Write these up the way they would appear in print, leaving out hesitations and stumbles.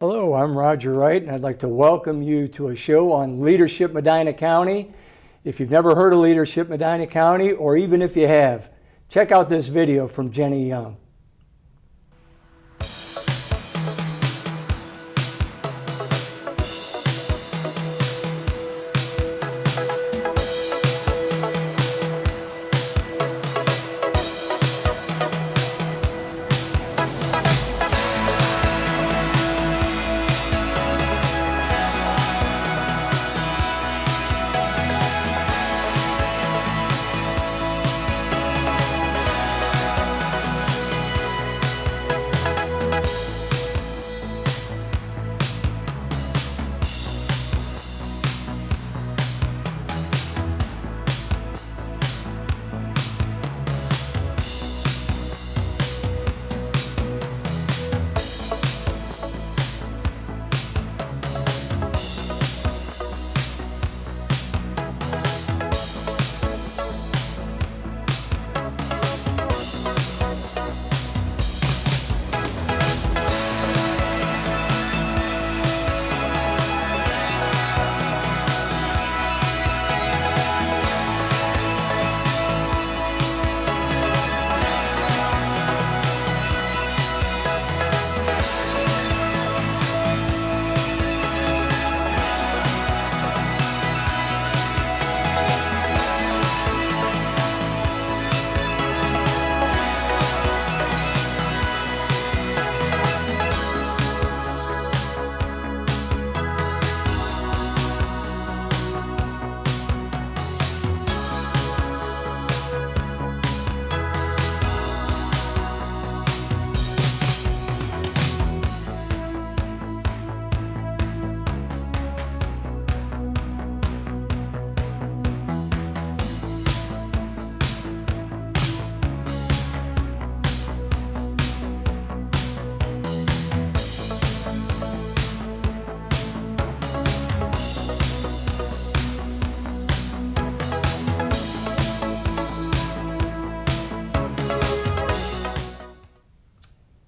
Hello, I'm Roger Wright, and I'd like to welcome you to a show on Leadership Medina County. If you've never heard of Leadership Medina County, or even if you have, check out this video from Jenny Young.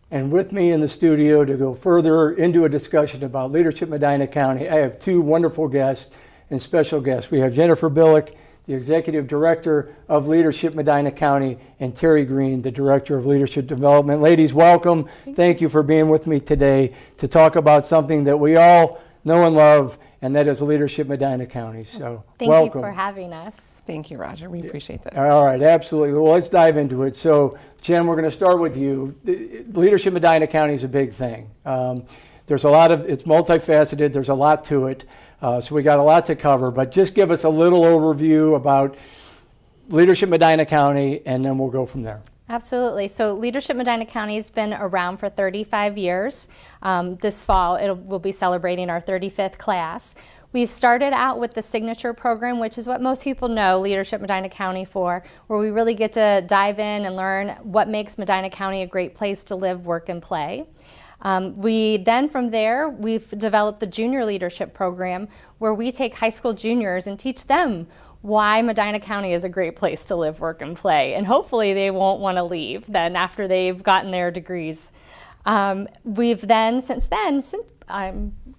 And with me in the studio to go further into a discussion about Leadership Medina County, I have two wonderful guests and special guests. We have Jennifer Bilek, the Executive Director of Leadership Medina County, and Terri Greene, the Director of Leadership Development. Ladies, welcome. Thank you for being with me today to talk about something that we all know and love, and that is Leadership Medina County. So welcome. Thank you for having us. Thank you, Roger. We appreciate this. All right, absolutely. Well, let's dive into it. So, Jen, we're going to start with you. Leadership Medina County is a big thing. There's a lot of, it's multifaceted. There's a lot to it. So we got a lot to cover, but just give us a little overview about Leadership Medina County, and then we'll go from there. Absolutely. So Leadership Medina County has been around for 35 years. This fall, we'll be celebrating our 35th class. We've started out with the signature program, which is what most people know Leadership Medina County for, where we really get to dive in and learn what makes Medina County a great place to live, work, and play. From there, we've developed the junior leadership program, where we take high school juniors and teach them why Medina County is a great place to live, work, and play. And hopefully they won't want to leave then after they've gotten their degrees. We've then,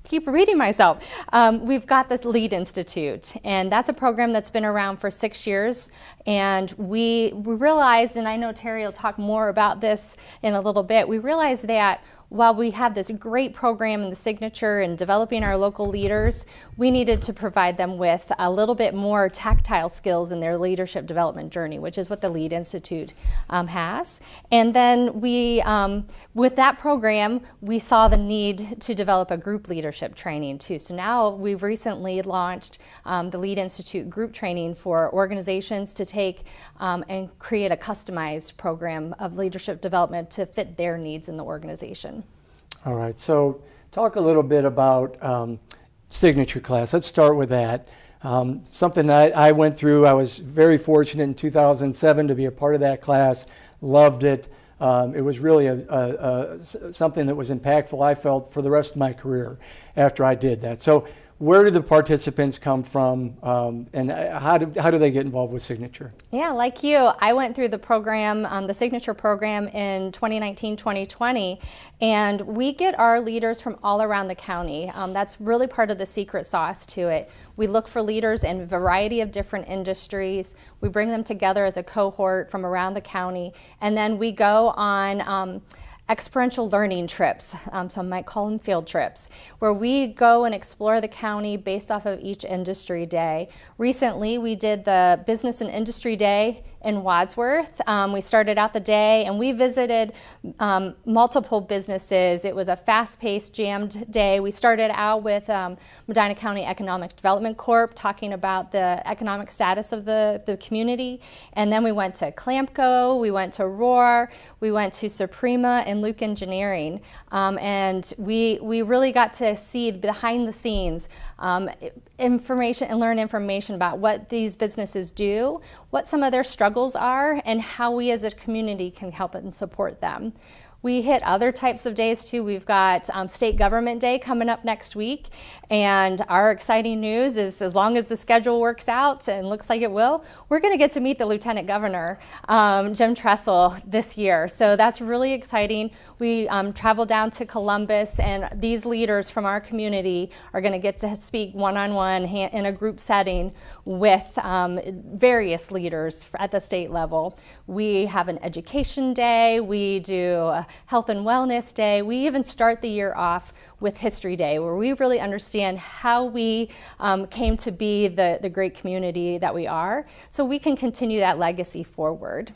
keep repeating myself, we've got this LEAD Institute, and that's a program that's been around for 6 years. And we realized, and I know Terri will talk more about this in a little bit, we realized that while we have this great program in the signature and developing our local leaders, we needed to provide them with a little bit more tactile skills in their leadership development journey, which is what the LEAD Institute has. And then with that program, we saw the need to develop a group leadership training too. So now we've recently launched the LEAD Institute group training for organizations to take and create a customized program of leadership development to fit their needs in the organization. All right, so talk a little bit about signature class. Let's start with that. Something that I went through. I was very fortunate in 2007 to be a part of that class. Loved it. It was really something that was impactful, I felt, for the rest of my career after I did that. So where do the participants come from, and how do they get involved with Signature? Yeah, like you, I went through the program, the Signature program in 2019-2020, and we get our leaders from all around the county. That's really part of the secret sauce to it. We look for leaders in a variety of different industries. We bring them together as a cohort from around the county, and then we go on experiential learning trips, some might call them field trips, where we go and explore the county based off of each industry day. Recently, we did the Business and Industry Day in Wadsworth. We started out the day and we visited multiple businesses. It was a fast-paced, jammed day. We started out with Medina County Economic Development Corp. talking about the economic status of the community. And then we went to Clampco, we went to Roar, we went to Suprema and Luke Engineering. And we really got to see behind the scenes information and learn information about what these businesses do, what some of their struggles are, and how we as a community can help and support them. We hit other types of days too. We've got State Government Day coming up next week, and our exciting news is, as long as the schedule works out, and looks like it will, we're going to get to meet the Lieutenant Governor, Jim Tressel, this year. So that's really exciting. We travel down to Columbus, and these leaders from our community are going to get to speak one-on-one in a group setting with various leaders at the state level. We have an education day. We do a health and wellness day. We even start the year off with History Day, where we really understand how we came to be the great community that we are, so we can continue that legacy forward.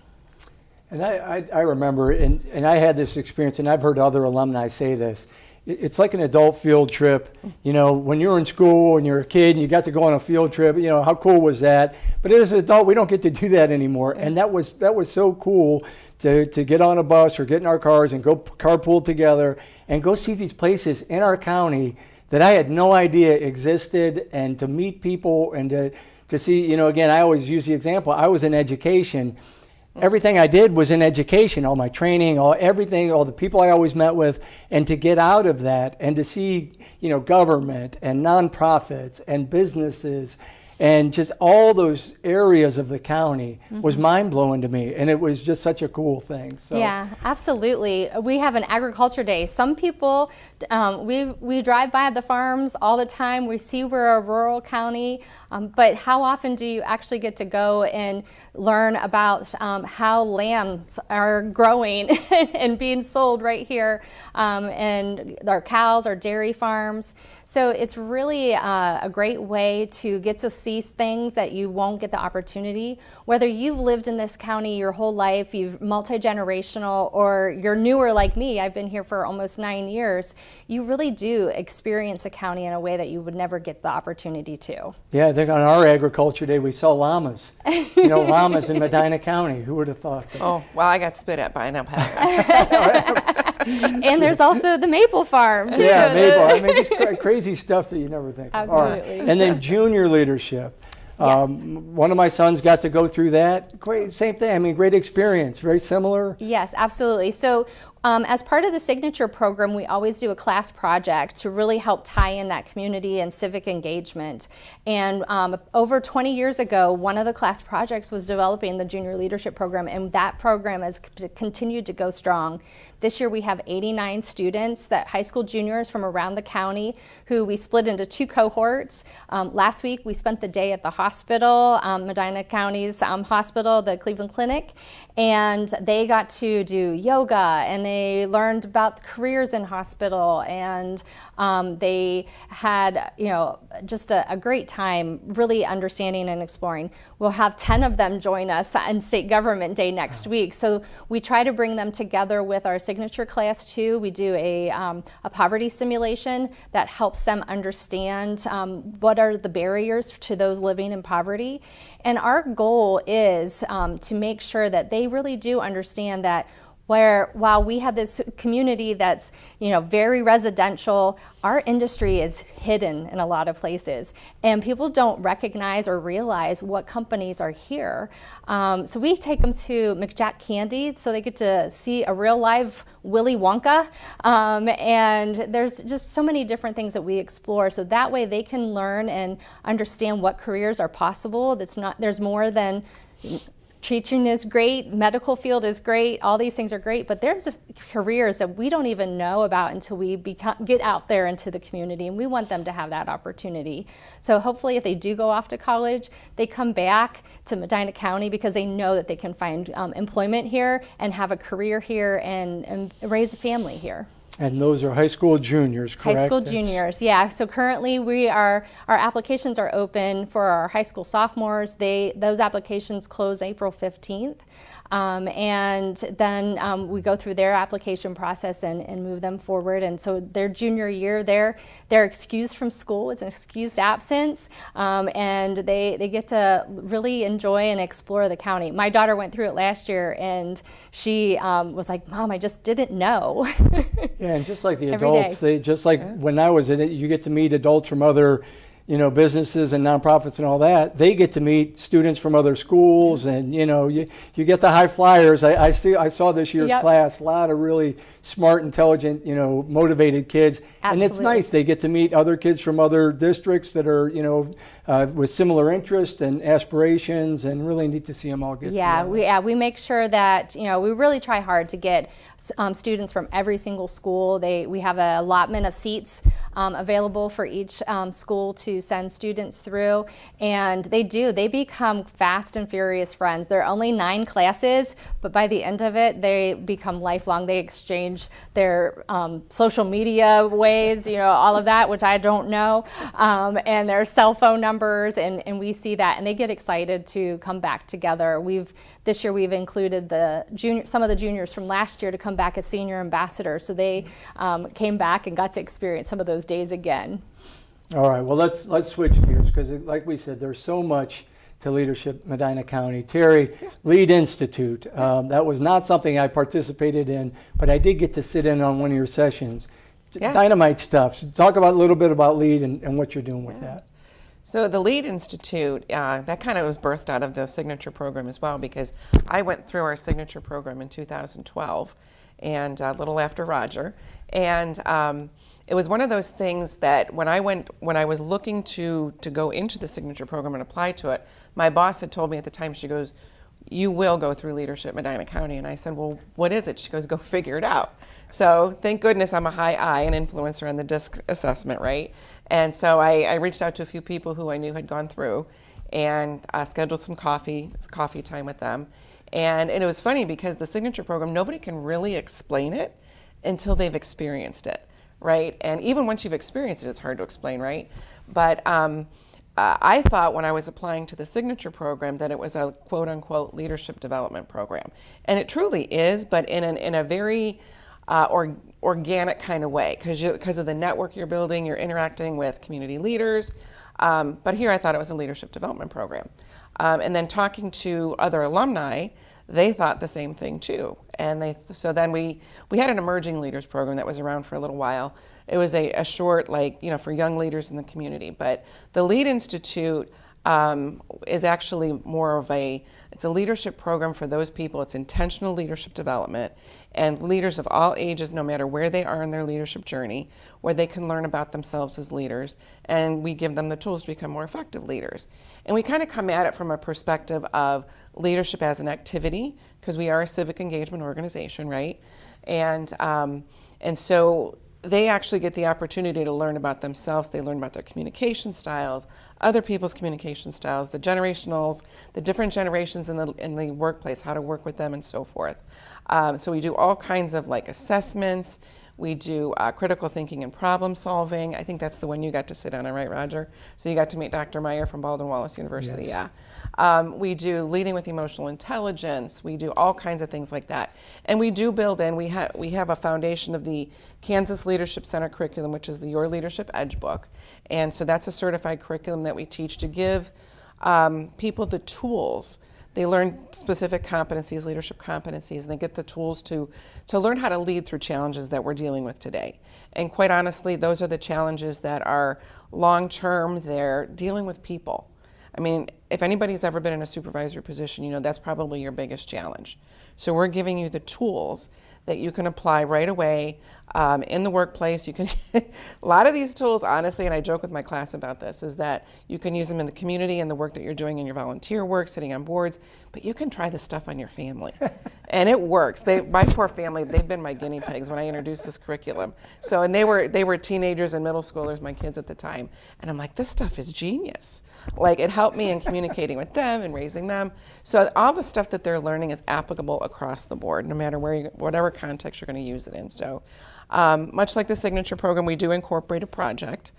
And I remember, and I had this experience, and I've heard other alumni say this, it's like an adult field trip. You know, when you're in school and you're a kid and you got to go on a field trip, you know, how cool was that? But as an adult, we don't get to do that anymore. And that was so cool to get on a bus or get in our cars and go carpool together and go see these places in our county that I had no idea existed, and to meet people and to see, you know, again, I always use the example, I was in education. Everything I did was in education, all my training, everything, all the people I always met with, and to get out of that and to see, you know, government and nonprofits and businesses and just all those areas of the county was mind-blowing to me, and it was just such a cool thing. So. Yeah, absolutely. We have an agriculture day. Some people, we drive by the farms all the time. We see we're a rural county, but how often do you actually get to go and learn about how lambs are growing and being sold right here, and our cows, our dairy farms. So it's really a great way to get to see things that you won't get the opportunity. Whether you've lived in this county your whole life, you've multi-generational, or you're newer like me, I've been here for almost 9 years, you really do experience the county in a way that you would never get the opportunity to. Yeah, I think on our agriculture day we saw llamas. You know, llamas in Medina County. Who would have thought that? Oh, well, I got spit at by an alpaca. And there's also the maple farm too. Yeah, maple. I mean, just crazy stuff that you never think of. Absolutely. And then junior leadership. Yes. One of my sons got to go through that. Great, same thing. I mean, great experience. Very similar. Yes, absolutely. So as part of the Signature program, we always do a class project to really help tie in that community and civic engagement. And over 20 years ago, one of the class projects was developing the Junior Leadership Program, and that program has continued to go strong. This year we have 89 students, that high school juniors from around the county, who we split into 2 cohorts. Last week we spent the day at the hospital, Medina County's hospital, the Cleveland Clinic, and they got to do yoga, and they learned about careers in hospital, and they had, you know, just a great time really understanding and exploring. We'll have 10 of them join us on State Government Day next week. So we try to bring them together with our Signature class too. We do a poverty simulation that helps them understand what are the barriers to those living in poverty. And our goal is to make sure that they really do understand that where while we have this community that's, very residential, our industry is hidden in a lot of places, and people don't recognize or realize what companies are here. So we take them to McJack Candy so they get to see a real live Willy Wonka, and there's just so many different things that we explore, so that way they can learn and understand what careers are possible. There's more than teaching is great, medical field is great, all these things are great, but there's careers that we don't even know about until we get out there into the community, and we want them to have that opportunity. So hopefully if they do go off to college, they come back to Medina County because they know that they can find employment here and have a career here and raise a family here. And those are high school juniors, correct? High school juniors, yeah. So currently our applications are open for our high school sophomores. Those applications close April 15th. And then we go through their application process and move them forward. And so their junior year, they're excused from school. It's an excused absence. And they get to really enjoy and explore the county. My daughter went through it last year, and she was like, "Mom, I just didn't know." Yeah, and just like the Every adults, when I was in it, you get to meet adults from other businesses and nonprofits and all that. They get to meet students from other schools, and you get the high flyers. I saw this year's class, a lot of really smart, intelligent, motivated kids. Absolutely. And it's nice. They get to meet other kids from other districts that are, with similar interests and aspirations, and really neat to see them all get together. We make sure that, we really try hard to get students from every single school. We have an allotment of seats available for each school to send students through, and they become fast and furious friends. There are only 9 classes, but by the end of it, they become lifelong. They exchange their social media ways, all of that, which I don't know, and their cell phone numbers, and we see that, and they get excited to come back together. This year we've included some of the juniors from last year to come back as senior ambassadors, so they came back and got to experience some of those days again. All right, well, let's switch gears, because like we said, there's so much to Leadership Medina County. Terri, Lead Institute, that was not something I participated in, but I did get to sit in on one of your sessions. Yeah. Dynamite stuff. So talk a little bit about Lead and what you're doing with that. So the Lead Institute, that kind of was birthed out of the Signature Program as well, because I went through our Signature Program in 2012, and a little after Roger, and it was one of those things that when I was looking to go into the Signature Program and apply to it, my boss had told me at the time, she goes, "You will go through Leadership Medina County." And I said, "Well, what is it?" She goes, "Go figure it out." So thank goodness I'm a high I, an influencer on the DISC assessment, right? And so I reached out to a few people who I knew had gone through, and scheduled some coffee time with them. And it was funny because the Signature Program, nobody can really explain it until they've experienced it, right? And even once you've experienced it, it's hard to explain, right? But I thought when I was applying to the Signature Program that it was a quote-unquote leadership development program. And it truly is, but in a very organic kind of way, because of the network you're building, you're interacting with community leaders. But here I thought it was a leadership development program. And then talking to other alumni, they thought the same thing too. And so then we had an emerging leaders program that was around for a little while. It was a short, for young leaders in the community. But the Lead Institute is actually more of it's a leadership program for those people. It's intentional leadership development, and leaders of all ages, no matter where they are in their leadership journey, where they can learn about themselves as leaders, and we give them the tools to become more effective leaders. And we kind of come at it from a perspective of leadership as an activity, because we are a civic engagement organization, right? And so they actually get the opportunity to learn about themselves. They learn about their communication styles, other people's communication styles, the generationals, the different generations in the workplace, how to work with them, and so forth. So we do all kinds of assessments. We do critical thinking and problem solving. I think that's the one you got to sit on, right, Roger? So you got to meet Dr. Meyer from Baldwin-Wallace University, Yes. yeah. We do leading with emotional intelligence. We do all kinds of things like that. And we do build in, we have a foundation of the Kansas Leadership Center curriculum, which is the Your Leadership Edge book. And so that's a certified curriculum that we teach to give people the tools They learn specific competencies, leadership competencies, and they get the tools to learn how to lead through challenges that we're dealing with today. And quite honestly, those are the challenges that are long-term. They're dealing with people. I mean, if anybody's ever been in a supervisory position, you know that's probably your biggest challenge. So we're giving you the tools that you can apply right away in the workplace. You can, a lot of these tools, honestly, and I joke with my class about this, is that you can use them in the community and the work that you're doing in your volunteer work, sitting on boards, but you can try this stuff on your family. And it works. My poor family, they've been my guinea pigs when I introduced this curriculum. So, and they were teenagers and middle schoolers, my kids at the time. And I'm like, this stuff is genius. Like, it helped me in communicating with them and raising them. So all the stuff that they're learning is applicable across the board, no matter whatever context you're going to use it in. So much like the signature program, we do incorporate a project.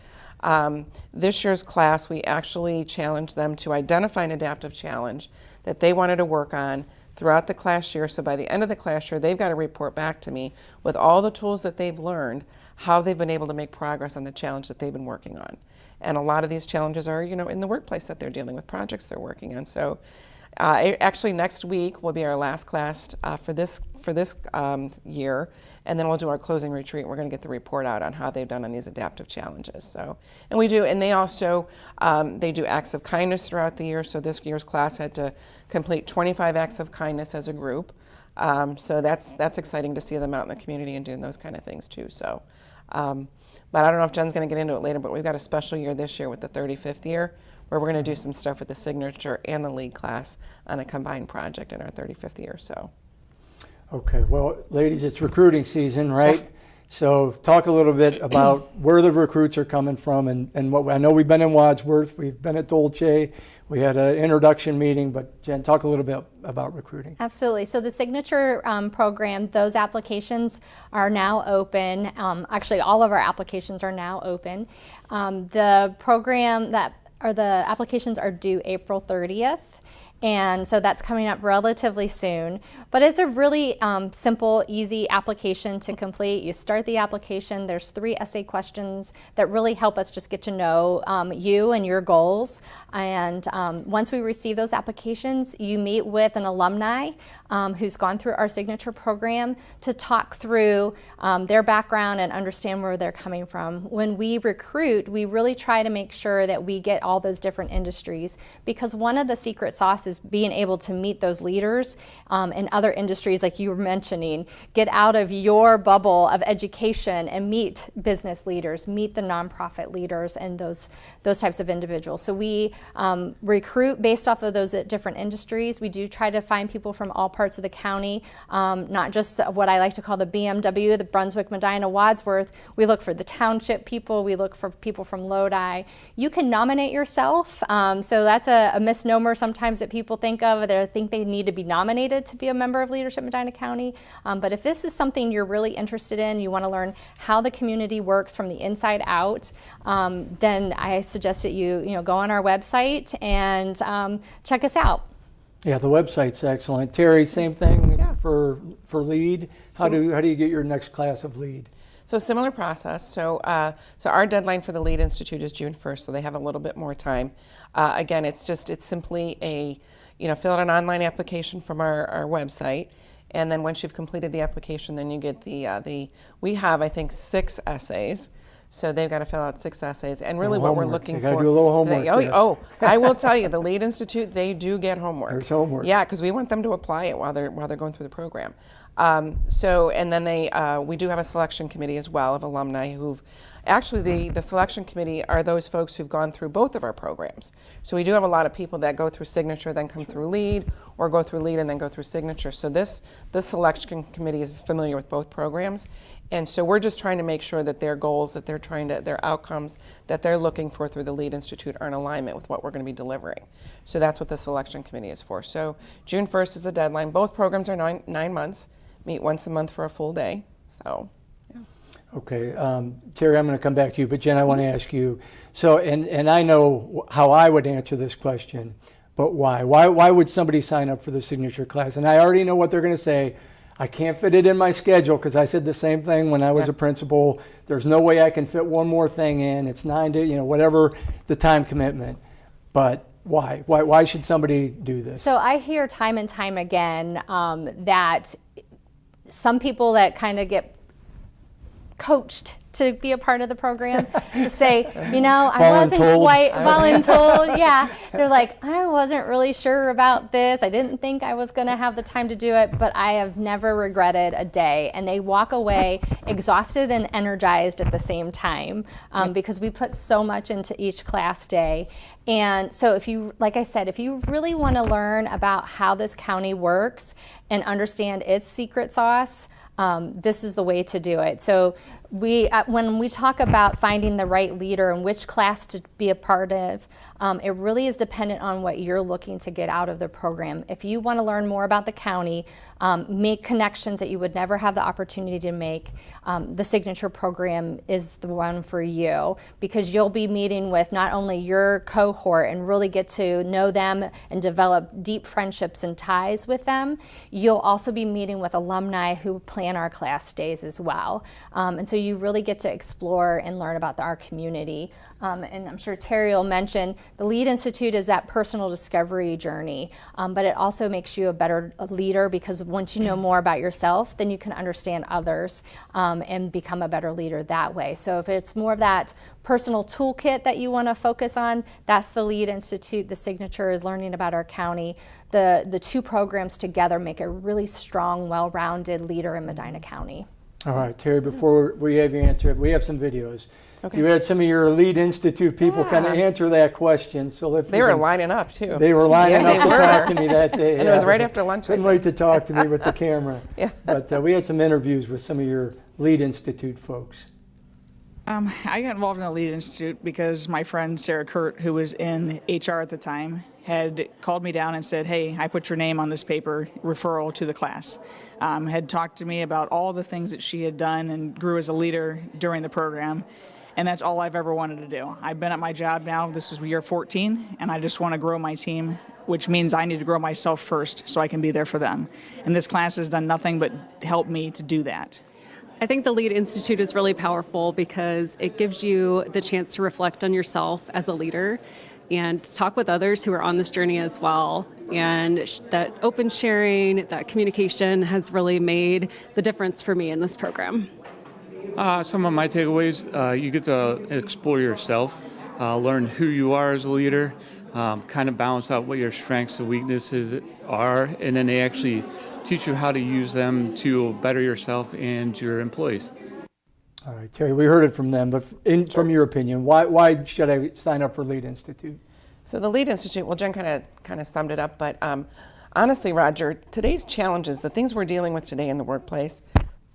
This year's class, we actually challenged them to identify an adaptive challenge that they wanted to work on throughout the class year. So by the end of the class year, they've got to report back to me with all the tools that they've learned, how they've been able to make progress on the challenge that they've been working on. And a lot of these challenges are, you know, in the workplace that they're dealing with, projects they're working on. So actually next week will be our last class for this year, and then we'll do our closing retreat. We're going to get the report out on how they've done on these adaptive challenges. So, and we do, and they also they do acts of kindness throughout the year. So this year's class had to complete 25 acts of kindness as a group. So that's exciting to see them out in the community and doing those kind of things too. So, but I don't know if Jen's going to get into it later, but we've got a special year this year with the 35th year, where we're going to do some stuff with the signature and the lead class on a combined project in our 35th year. So. Okay, well, ladies, it's recruiting season, right? So talk a little bit about where the recruits are coming from, and what I know we've been in Wadsworth, we've been at Dolce, we had an introduction meeting, but Jen, talk a little bit about recruiting. Absolutely. So the signature program, those applications are now open. Actually, all of our applications are now open. The applications are due April 30th. And so that's coming up relatively soon. But it's a really simple, easy application to complete. You start the application, there's 3 essay questions that really help us just get to know you and your goals. And once we receive those applications, you meet with an alumni who's gone through our signature program to talk through their background and understand where they're coming from. When we recruit, we really try to make sure that we get all those different industries, because one of the secret sauces being able to meet those leaders in other industries, like you were mentioning, get out of your bubble of education and meet business leaders, meet the nonprofit leaders, and those types of individuals. So we recruit based off of those different industries. We do try to find people from all parts of the county, not just what I like to call the BMW, the Brunswick, Medina, Wadsworth. We look for the township people. We look for people from Lodi. You can nominate yourself. So that's a misnomer sometimes that people think of. They think they need to be nominated to be a member of Leadership Medina County. But if this is something you're really interested in, you want to learn how the community works from the inside out, then I suggest that you go on our website and check us out. Yeah, the website's excellent. Terri, same thing for lead. How do you get your next class of lead? So similar process. So our deadline for the Lead Institute is June 1st, so they have a little bit more time. Again, it's simply fill out an online application from our website, and then once you've completed the application, then you get we have, I think, 6 essays. So they've got to fill out 6 essays, and really what we're looking for. They got to do a little homework. I will tell you, the Lead Institute, they do get homework. There's homework. Yeah, because we want them to apply it while they're going through the program. And then we do have a selection committee as well of alumni who've actually the selection committee are those folks who've gone through both of our programs. So we do have a lot of people that go through signature, then come through lead, or go through lead and then go through signature. So this selection committee is familiar with both programs. And so we're just trying to make sure that their goals, that their outcomes that they're looking for through the Lead Institute are in alignment with what we're going to be delivering. So that's what the selection committee is for. So June 1st is the deadline. Both programs are 9 months, meet once a month for a full day. So, yeah. Okay, Terri, I'm going to come back to you, but Jen, I want to ask you. So, and I know how I would answer this question, but why? Why would somebody sign up for the signature class? And I already know what they're going to say. I can't fit it in my schedule, because I said the same thing when I was a principal. There's no way I can fit one more thing in. It's 9 to, whatever the time commitment. But Why? Why should somebody do this? So I hear time and time again that some people that kind of get coached to be a part of the program say, you know, I wasn't quite voluntold. Yeah, they're like, I wasn't really sure about this. I didn't think I was going to have the time to do it, but I have never regretted a day. And they walk away exhausted and energized at the same time because we put so much into each class day. And so if you, like I said, if you really want to learn about how this county works and understand its secret sauce, this is the way to do it. So when we talk about finding the right leader and which class to be a part of, it really is dependent on what you're looking to get out of the program. If you want to learn more about the county, make connections that you would never have the opportunity to make, the signature program is the one for you, because you'll be meeting with not only your cohort and really get to know them and develop deep friendships and ties with them, you'll also be meeting with alumni who plan our class days as well. And so you really get to explore and learn about our community. And I'm sure Terri will mention the LEAD Institute is that personal discovery journey, but it also makes you a better leader, because once you know more about yourself, then you can understand others and become a better leader that way. So if it's more of that personal toolkit that you want to focus on, that's the LEAD Institute. The signature is learning about our county. The two programs together make a really strong, well-rounded leader in Medina County. All right, Terri, before we have you answer, we have some videos. Okay. You had some of your LEAD Institute people kind of answer that question. So if They were lining up too. They were lining Yeah, up they to were. talk to me that day. And it was right after lunch, I Couldn't wait to talk to me with the camera. Yeah. But we had some interviews with some of your LEAD Institute folks. I got involved in the LEAD Institute because my friend Sarah Kurt, who was in HR at the time, had called me down and said, hey, I put your name on this paper, referral to the class. Had talked to me about all the things that she had done and grew as a leader during the program. And that's all I've ever wanted to do. I've been at my job now, this is year 14, and I just want to grow my team, which means I need to grow myself first so I can be there for them. And this class has done nothing but help me to do that. I think the LEAD Institute is really powerful because it gives you the chance to reflect on yourself as a leader and talk with others who are on this journey as well. And that open sharing, that communication has really made the difference for me in this program. Some of my takeaways, you get to explore yourself, learn who you are as a leader, kind of balance out what your strengths and weaknesses are, and then they actually teach you how to use them to better yourself and your employees. All right, Terri, we heard it from them, but from your opinion, why should I sign up for LEAD Institute? So the LEAD Institute, well, Jen kind of summed it up, but honestly, Roger, today's challenges, the things we're dealing with today in the workplace,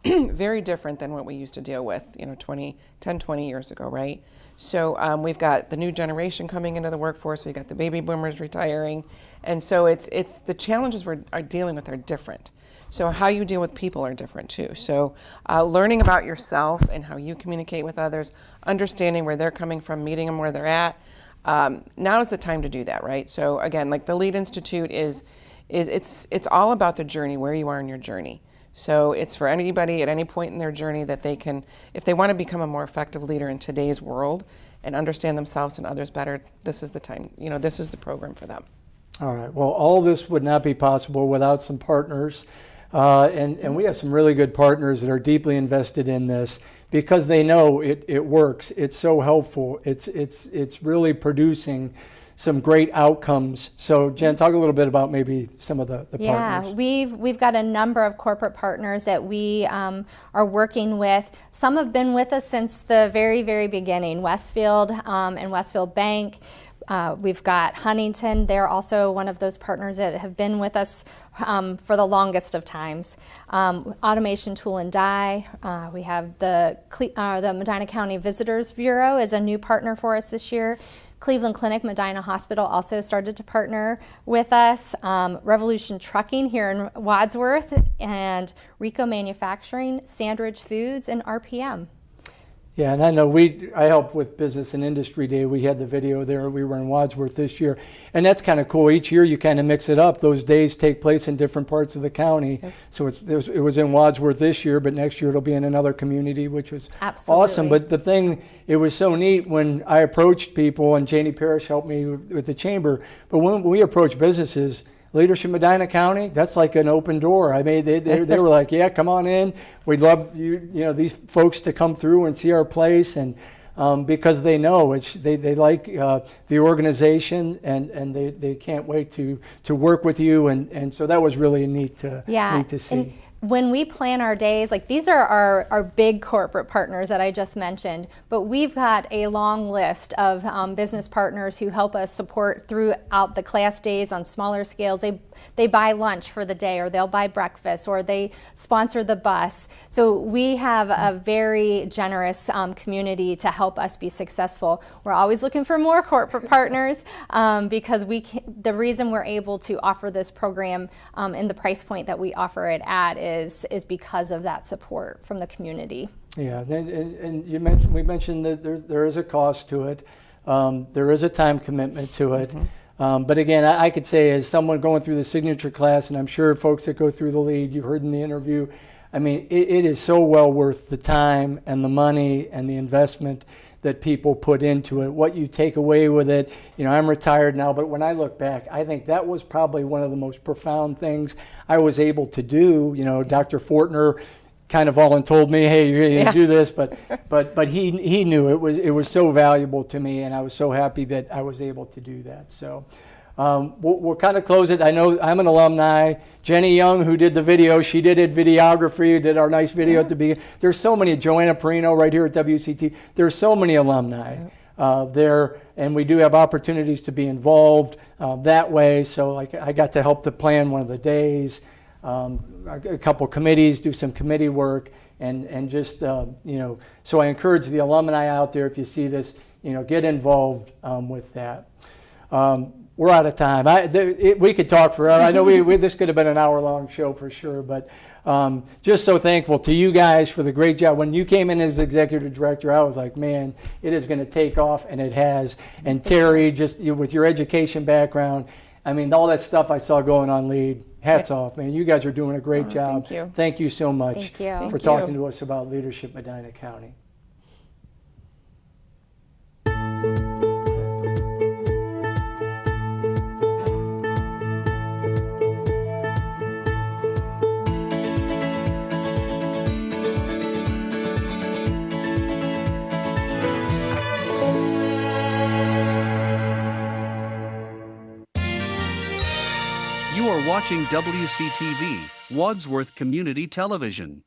very different than what we used to deal with, 10, 20 years ago, right? So we've got the new generation coming into the workforce, we've got the baby boomers retiring, and so it's the challenges we're dealing with are different. So how you deal with people are different too. So learning about yourself and how you communicate with others, understanding where they're coming from, meeting them where they're at, now is the time to do that, right? So again, like the LEAD Institute it's all about the journey, where you are in your journey. So it's for anybody at any point in their journey that they can, if they want to become a more effective leader in today's world and understand themselves and others better, this is the time, this is the program for them. All right, well, all this would not be possible without some partners. And we have some really good partners that are deeply invested in this because they know it works. It's so helpful. It's really producing some great outcomes. So Jen, talk a little bit about maybe some of the partners. Yeah, we've got a number of corporate partners that we are working with. Some have been with us since the very, very beginning. Westfield and Westfield Bank. We've got Huntington. They're also one of those partners that have been with us for the longest of times. Automation Tool and Die. We have the Medina County Visitors Bureau is a new partner for us this year. Cleveland Clinic Medina Hospital also started to partner with us. Revolution Trucking here in Wadsworth, and Rico Manufacturing, Sandridge Foods, and RPM. Yeah, and I know I helped with Business and Industry Day. We had the video there. We were in Wadsworth this year. And that's kind of cool. Each year you kind of mix it up. Those days take place in different parts of the county. Yep. So it was in Wadsworth this year, but next year it'll be in another community, which was awesome. But the thing, it was so neat when I approached people, and Janie Parrish helped me with the chamber. But when we approach businesses, Leadership Medina County, that's like an open door. I mean, they were like, yeah, come on in. We'd love these folks to come through and see our place, and because they know they like the organization, and they can't wait to work with you, and so that was really neat to see. And when we plan our days, like these are our big corporate partners that I just mentioned, but we've got a long list of business partners who help us support throughout the class days on smaller scales. They buy lunch for the day, or they'll buy breakfast, or they sponsor the bus. So we have a very generous community to help us be successful. We're always looking for more corporate partners because the reason we're able to offer this program in the price point that we offer it at is because of that support from the community. Yeah, and we mentioned that there is a cost to it. There is a time commitment to it. Mm-hmm. But again, I could say, as someone going through the signature class, and I'm sure folks that go through the lead, you heard in the interview, I mean, it is so well worth the time and the money and the investment that people put into it. What you take away with it, I'm retired now, but when I look back, I think that was probably one of the most profound things I was able to do. Dr. Fortner kind of volunteered me, hey, you're going to do this, but he knew it was so valuable to me, and I was so happy that I was able to do that. So we'll kind of close it. I know I'm an alumni. Jenny Young, who did the video, she did videography, did our nice video at the beginning. There's so many. Joanna Perino right here at WCT. There's so many alumni there, and we do have opportunities to be involved that way. So I got to help to plan one of the days, a couple committees, do some committee work, and just so I encourage the alumni out there, if you see this, get involved with that. We're out of time. We could talk forever. I know this could have been an hour-long show for sure, but just so thankful to you guys for the great job. When you came in as executive director, I was like, man, it is going to take off, and it has. And Terri, just with your education background, I mean, all that stuff I saw going on LEAD, hats off, man. You guys are doing a great job. Thank you. Thank you so much for talking to us about Leadership Medina County. You are watching WCTV, Wadsworth Community Television.